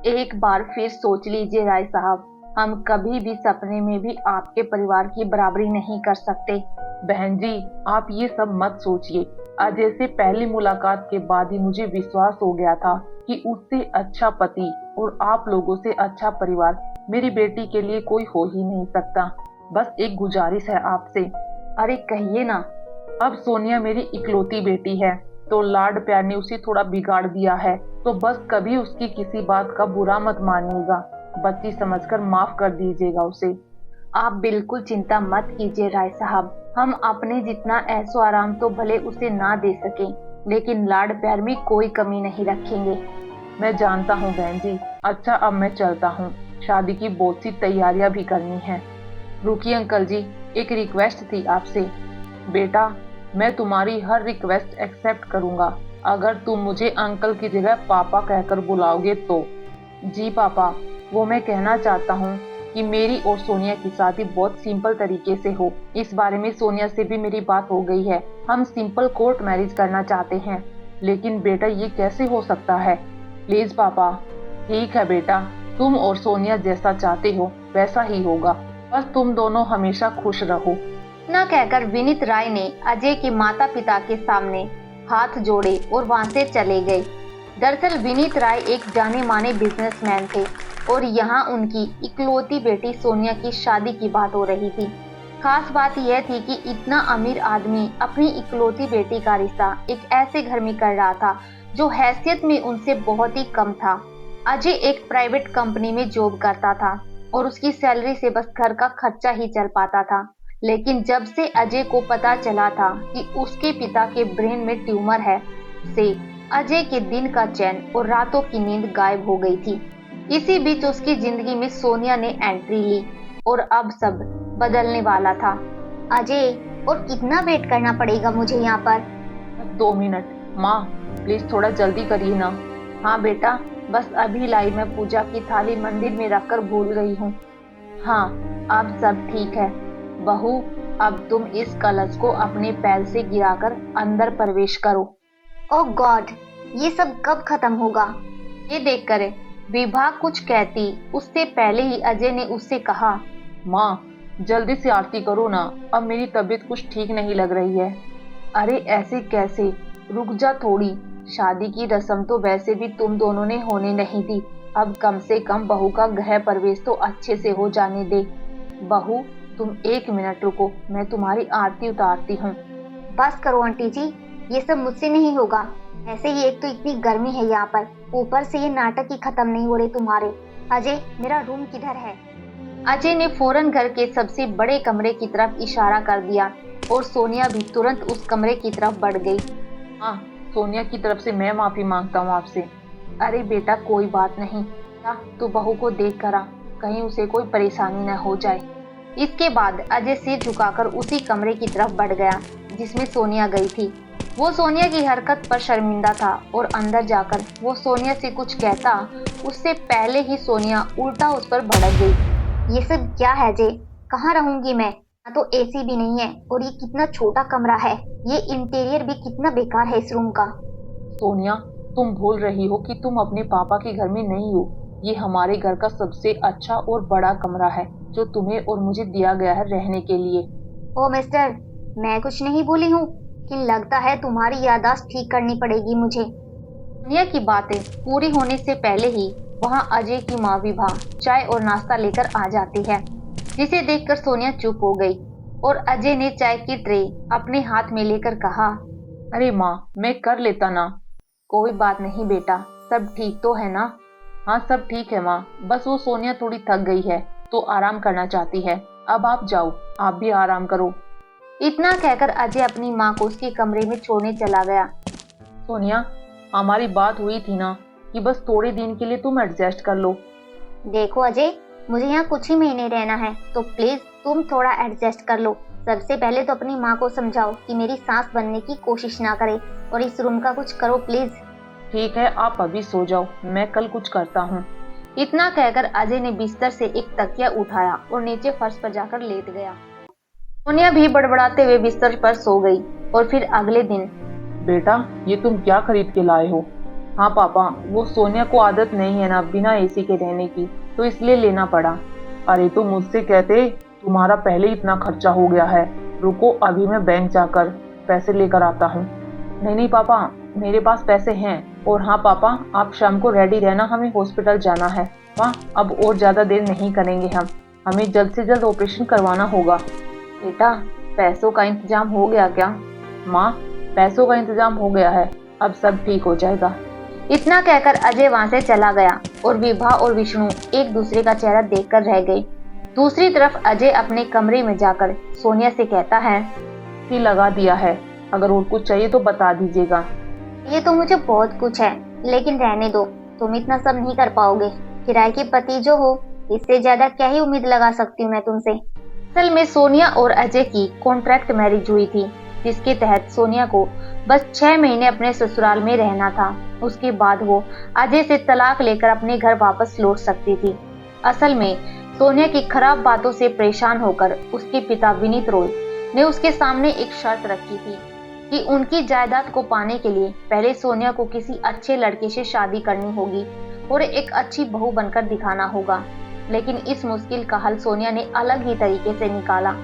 एक बार फिर सोच लीजिए राय साहब, हम कभी भी सपने में भी आपके परिवार की बराबरी नहीं कर सकते। बहन जी, आप ये सब मत सोचिए। अजय से पहली मुलाकात के बाद ही मुझे विश्वास हो गया था कि उससे अच्छा पति और आप लोगों से अच्छा परिवार मेरी बेटी के लिए कोई हो ही नहीं सकता। बस एक गुजारिश है आपसे। अरे कहिए ना। अब सोनिया मेरी इकलौती बेटी है, तो लाड प्यार ने उसे थोड़ा बिगाड़ दिया है, तो बस कभी उसकी किसी बात का बुरा मत मानिएगा। बच्ची समझकर माफ कर दीजिएगा उसे। आप बिल्कुल चिंता मत कीजिए राय साहब, हम अपने जितना ऐशो आराम तो भले उसे ना दे सके, लेकिन लाड प्यार में कोई कमी नहीं रखेंगे। मैं जानता हूँ बहन जी। अच्छा, अब मैं चलता हूँ, शादी की बहुत सी तैयारियां भी करनी है। रुकिए अंकल जी, एक रिक्वेस्ट थी आपसे। बेटा, मैं तुम्हारी हर रिक्वेस्ट एक्सेप्ट करूंगा अगर तुम मुझे अंकल की जगह पापा कहकर बुलाओगे तो। जी पापा, वो मैं कहना चाहता हूँ कि मेरी और सोनिया की शादी बहुत सिंपल तरीके से हो। इस बारे में सोनिया से भी मेरी बात हो गई है। हम सिंपल कोर्ट मैरिज करना चाहते हैं। लेकिन बेटा, ये कैसे हो सकता है? प्लीज पापा। ठीक है बेटा, तुम और सोनिया जैसा चाहते हो वैसा ही होगा। बस तुम दोनों हमेशा खुश रहो। इतना कहकर विनीत राय ने अजय के माता पिता के सामने हाथ जोड़े और वहां से चले गए। दरअसल विनीत राय एक जाने माने बिजनेसमैन थे और यहाँ उनकी इकलौती बेटी सोनिया की शादी की बात हो रही थी। खास बात यह थी कि इतना अमीर आदमी अपनी इकलौती बेटी का रिश्ता एक ऐसे घर में कर रहा था जो हैसियत में उनसे बहुत ही कम था। अजय एक प्राइवेट कंपनी में जॉब करता था और उसकी सैलरी से बस घर का खर्चा ही चल पाता था। लेकिन जब से अजय को पता चला था कि उसके पिता के ब्रेन में ट्यूमर है, से अजय के दिन का चैन और रातों की नींद गायब हो गई थी। इसी बीच उसकी जिंदगी में सोनिया ने एंट्री ली और अब सब बदलने वाला था। अजय, और कितना वेट करना पड़ेगा मुझे यहाँ पर? 2 मिनट। माँ, प्लीज थोड़ा जल्दी करिए ना। हाँ बेटा, बस अभी लाई, मैं पूजा की थाली मंदिर में रखकर भूल गई हूँ। हाँ, अब सब ठीक है। बहू, अब तुम इस कलश को अपने पैर से गिराकर अंदर प्रवेश करो। ओह गॉड, ये सब कब खत्म होगा? ये देखकर विभा कुछ कहती उससे पहले ही अजय ने उससे कहा, माँ, जल्दी से आरती करो ना, अब मेरी तबीयत कुछ ठीक नहीं लग रही है। अरे ऐसे कैसे, रुक जा थोड़ी। शादी की रस्म तो वैसे भी तुम दोनों ने होने नहीं दी, अब कम से कम बहू का गृह प्रवेश तो अच्छे से हो जाने दे। बहू, तुम 1 मिनट रुको, मैं तुम्हारी आरती उतारती हूँ। बस करो आंटी जी, ये सब मुझसे नहीं होगा। ऐसे ही एक तो इतनी गर्मी है यहाँ पर, ऊपर से ये नाटक ही खत्म नहीं हो रहे तुम्हारे। अजय, मेरा रूम किधर है? अजय ने फौरन घर के सबसे बड़े कमरे की तरफ इशारा कर दिया और सोनिया भी तुरंत उस कमरे की तरफ बढ़ गई। हाँ, सोनिया की तरफ से मैं माफी मांगता हूँ आपसे। अरे बेटा, कोई बात नहीं। तू बहू को देख कर आ, कहीं उसे कोई परेशानी न हो जाए। इसके बाद अजय सिर झुकाकर उसी कमरे की तरफ बढ़ गया जिसमें सोनिया गई थी। वो सोनिया की हरकत पर शर्मिंदा था और अंदर जाकर वो सोनिया से कुछ कहता उससे पहले ही सोनिया उल्टा उस पर भड़क गई। ये सब क्या है अजय? कहाँ रहूंगी मैं? यहाँ तो एसी भी नहीं है और ये कितना छोटा कमरा है। ये इंटीरियर भी कितना बेकार है इस रूम का। सोनिया, तुम भूल रही हो कि तुम अपने पापा के घर में नहीं हो। ये हमारे घर का सबसे अच्छा और बड़ा कमरा है जो तुम्हें और मुझे दिया गया है रहने के लिए। ओ मिस्टर, मैं कुछ नहीं भूली हूँ, कि लगता है तुम्हारी याददाश्त ठीक करनी पड़ेगी मुझे। सोनिया की बातें पूरी होने से पहले ही वहाँ अजय की माँ विभा चाय और नाश्ता लेकर आ जाती है, जिसे देखकर सोनिया चुप हो गई और अजय ने चाय की ट्रे अपने हाथ में लेकर कहा, अरे माँ, मैं कर लेता ना। कोई बात नहीं बेटा, सब ठीक तो है ना? हाँ, सब ठीक है माँ, बस वो सोनिया थोड़ी थक गई है तो आराम करना चाहती है। अब आप जाओ, आप भी आराम करो। इतना कहकर अजय अपनी माँ को उसके कमरे में छोड़ने चला गया। सोनिया, हमारी बात हुई थी ना कि बस थोड़े दिन के लिए तुम एडजस्ट कर लो। देखो अजय, मुझे यहाँ कुछ ही महीने रहना है, तो प्लीज तुम थोड़ा एडजस्ट कर लो। सबसे पहले तो अपनी माँ को समझाओ कि मेरी सास बनने की कोशिश ना करे और इस रूम का कुछ करो प्लीज। ठीक है, आप अभी सो जाओ, मैं कल कुछ करता हूँ। इतना कहकर अजय ने बिस्तर से एक तकिया उठाया और नीचे फर्श पर जाकर लेट गया। सोनिया भी बड़बड़ाते हुए बिस्तर पर सो गई और फिर अगले दिन, बेटा, ये तुम क्या खरीद के लाए हो? हाँ पापा, वो सोनिया को आदत नहीं है ना बिना एसी के रहने की, तो इसलिए लेना पड़ा। अरे तुम मुझसे कहते, तुम्हारा पहले ही इतना खर्चा हो गया है। रुको, अभी मैं बैंक जाकर पैसे लेकर आता हूँ। नहीं नहीं पापा, मेरे पास पैसे हैं। और हाँ पापा, आप शाम को रेडी रहना, हमें हॉस्पिटल जाना है। माँ, अब और ज्यादा देर नहीं करेंगे हम, हमें जल्द से जल्द ऑपरेशन करवाना होगा। बेटा, पैसों का इंतजाम हो गया क्या? माँ, पैसों का इंतजाम हो गया है, अब सब ठीक हो जाएगा। इतना कहकर अजय वहां से चला गया और विभा और विष्णु एक दूसरे का चेहरा देखकर रह गए। दूसरी तरफ अजय अपने कमरे में जाकर सोनिया से कहता है, सी लगा दिया है, अगर और कुछ चाहिए तो बता दीजिएगा। ये तो मुझे बहुत कुछ है, लेकिन रहने दो, तुम इतना सब नहीं कर पाओगे। किराए की पति जो हो, इससे ज्यादा क्या ही उम्मीद लगा सकती हूँ मैं तुमसे। असल में सोनिया और अजय की कॉन्ट्रैक्ट मैरिज हुई थी, जिसके तहत सोनिया को बस 6 महीने अपने ससुराल में रहना था। उसके बाद वो अजय से तलाक लेकर अपने घर वापस लौट सकती थी। असल में सोनिया की खराब बातों से परेशान होकर उसके पिता विनीत रॉय ने उसके सामने एक शर्त रखी थी कि उनकी जायदाद को पाने के लिए पहले सोनिया को किसी अच्छे लड़के से शादी करनी होगी और एक अच्छी बहू बनकर दिखाना होगा। लेकिन इस मुश्किल का हल सोनिया ने अलग ही तरीके से निकाला।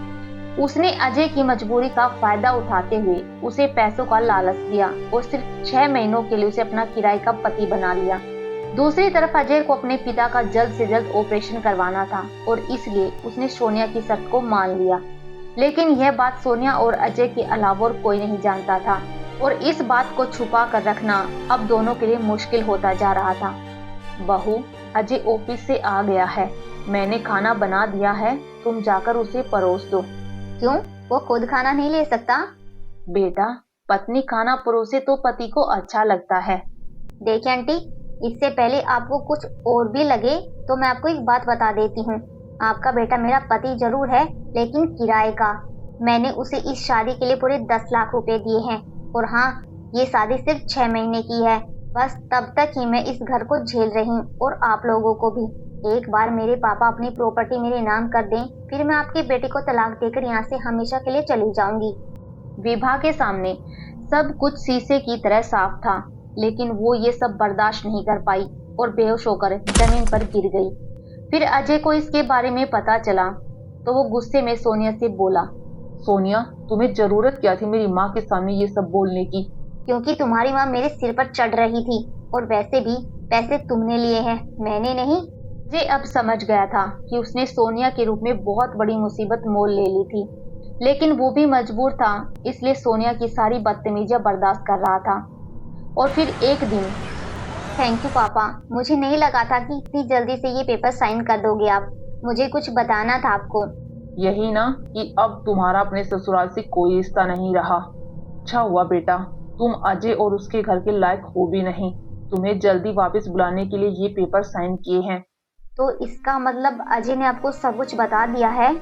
उसने अजय की मजबूरी का फायदा उठाते हुए उसे पैसों का लालच दिया और सिर्फ 6 महीनों के लिए उसे अपना किराए का पति बना लिया। दूसरी तरफ अजय को अपने पिता का जल्द से जल्द ऑपरेशन करवाना था और इसलिए उसने सोनिया की शर्त को मान लिया। लेकिन यह बात सोनिया और अजय के अलावा और कोई नहीं जानता था और इस बात को छुपा कर रखना अब दोनों के लिए मुश्किल होता जा रहा था। बहू, अजय ऑफिस से आ गया है, मैंने खाना बना दिया है, तुम जाकर उसे परोस दो। क्यों, वो खुद खाना नहीं ले सकता? बेटा, पत्नी खाना परोसे तो पति को अच्छा लगता है। देखिए आंटी, इससे पहले आपको कुछ और भी लगे तो मैं आपको एक बात बता देती हूँ। आपका बेटा मेरा पति जरूर है, लेकिन किराए का। मैंने उसे इस शादी के लिए पूरे 10 लाख रुपए दिए हैं और हाँ, ये शादी सिर्फ 6 महीने की है। बस तब तक ही मैं इस घर को झेल रही हूँ और आप लोगों को भी। एक बार मेरे पापा अपनी प्रॉपर्टी मेरे नाम कर दें, फिर मैं आपके बेटे को तलाक देकर यहाँ से हमेशा के लिए चली जाऊंगी। विभा के सामने सब कुछ शीशे की तरह साफ था, लेकिन वो ये सब बर्दाश्त नहीं कर पाई और बेहोश होकर जमीन पर गिर गई। फिर अजय को इसके बारे में पता चला तो वो गुस्से में सोनिया से बोला, सोनिया, तुम्हें जरूरत क्या थी मेरी माँ के सामने ये सब बोलने की? क्योंकि तुम्हारी माँ मेरे सिर पर चढ़ रही थी और वैसे भी पैसे तुमने लिए हैं, मैंने नहीं। अजय अब समझ गया था कि उसने सोनिया के रूप में बहुत बड़ी मुसीबत मोल ले ली थी, लेकिन वो भी मजबूर था, इसलिए सोनिया की सारी बदतमीजियां बर्दाश्त कर रहा था। और फिर एक दिन, थैंक यू पापा, मुझे नहीं लगा था कि इतनी जल्दी से ये पेपर साइन कर दोगे आप। मुझे कुछ बताना था आपको। यही ना कि अब तुम्हारा अपने ससुराल से कोई रिश्ता नहीं रहा। अच्छा हुआ बेटा, तुम अजय और उसके घर के लायक हो भी नहीं। तुम्हें जल्दी वापस बुलाने के लिए ये पेपर साइन किए हैं। तो इसका मतलब अजय ने आपको सब कुछ बता दिया है?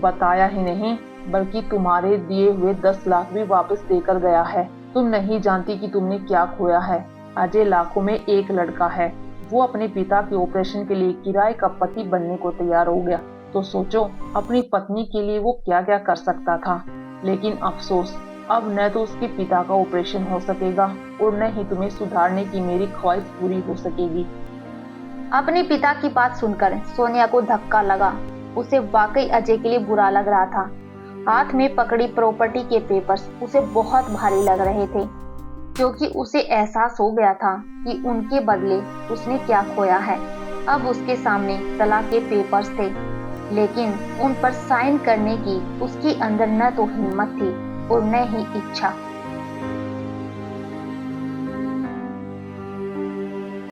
बताया ही नहीं, बल्कि तुम्हारे दिए हुए 10 लाख भी वापस देकर गया है। तुम नहीं जानती कि तुमने क्या खोया है। अजय लाखों में एक लड़का है, वो अपने पिता के ऑपरेशन के लिए किराए का पति बनने को तैयार हो गया। तो सोचो, अपनी पत्नी के लिए वो क्या क्या कर सकता था। लेकिन अफसोस, अब न तो उसके पिता का ऑपरेशन हो सकेगा और न ही तुम्हें सुधारने की मेरी ख्वाहिश पूरी हो सकेगी। अपने पिता की बात सुनकर सोनिया को धक्का लगा। उसे वाकई अजय के लिए बुरा लग रहा था। हाथ में पकड़ी प्रॉपर्टी के पेपर्स उसे बहुत भारी लग रहे थे, क्योंकि उसे एहसास हो गया था कि उनके बदले उसने क्या खोया है। अब उसके सामने तलाक के पेपर्स थे, लेकिन उन पर साइन करने की उसके अंदर न तो हिम्मत थी और न ही इच्छा।